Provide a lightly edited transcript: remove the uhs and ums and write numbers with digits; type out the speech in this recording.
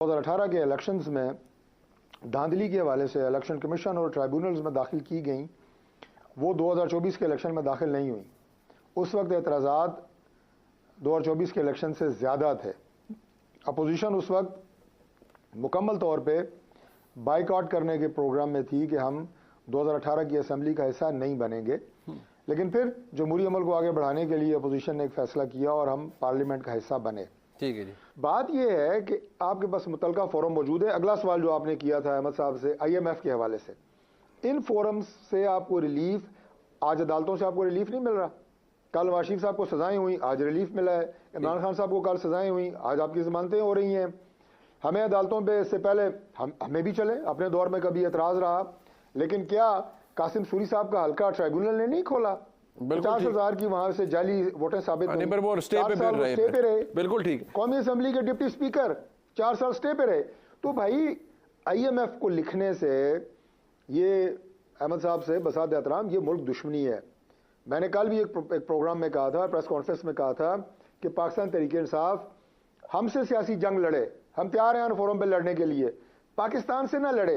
2018 کے الیکشنز میں دھاندلی کے حوالے سے الیکشن کمیشن اور ٹرائیبونلز میں داخل کی گئیں، وہ 2024 کے الیکشن میں داخل نہیں ہوئیں۔ اس وقت اعتراضات 2024 کے الیکشن سے زیادہ تھے۔ اپوزیشن اس وقت مکمل طور پہ بائیکاٹ کرنے کے پروگرام میں تھی کہ ہم 2018 کی اسمبلی کا حصہ نہیں بنیں گے، لیکن پھر جمہوری عمل کو آگے بڑھانے کے لیے اپوزیشن نے ایک فیصلہ کیا اور ہم پارلیمنٹ کا حصہ بنے۔ ٹھیک ہے جی۔ بات یہ ہے کہ آپ کے پاس متعلقہ فورم موجود ہے۔ اگلا سوال جو آپ نے کیا تھا احمد صاحب سے IMF کے حوالے سے، ان فورمز سے آپ کو ریلیف، آج عدالتوں سے آپ کو ریلیف نہیں مل رہا۔ کل نواز شریف صاحب کو سزائیں ہوئیں، آج ریلیف ملا ہے۔ عمران خان صاحب کو کل سزائیں ہوئیں، آج آپ کی ضمانتیں ہو رہی ہیں۔ ہمیں عدالتوں پہ اس سے پہلے ہمیں بھی چلے، اپنے دور میں کبھی اعتراض رہا، لیکن کیا قاسم سوری صاحب کا حلقہ ٹرائیبونل نے نہیں کھولا؟ 50,000 کی وہاں سے جعلی ووٹیں ثابت ہوئیں، 4 سال سٹے پہ رہے۔ بالکل ٹھیک۔ قومی اسمبلی کے ڈپٹی اسپیکر 4 سال سٹے پہ رہے۔ تو بھائی IMF کو لکھنے سے، یہ احمد صاحب سے بساط احترام، یہ ملک دشمنی ہے۔ میں نے کل بھی ایک پروگرام میں کہا تھا، پریس کانفرنس میں کہا تھا کہ پاکستان تحریک انصاف ہم سے سیاسی جنگ لڑے، ہم تیار ہیں ان فورم پہ لڑنے کے لیے، پاکستان سے نہ لڑے۔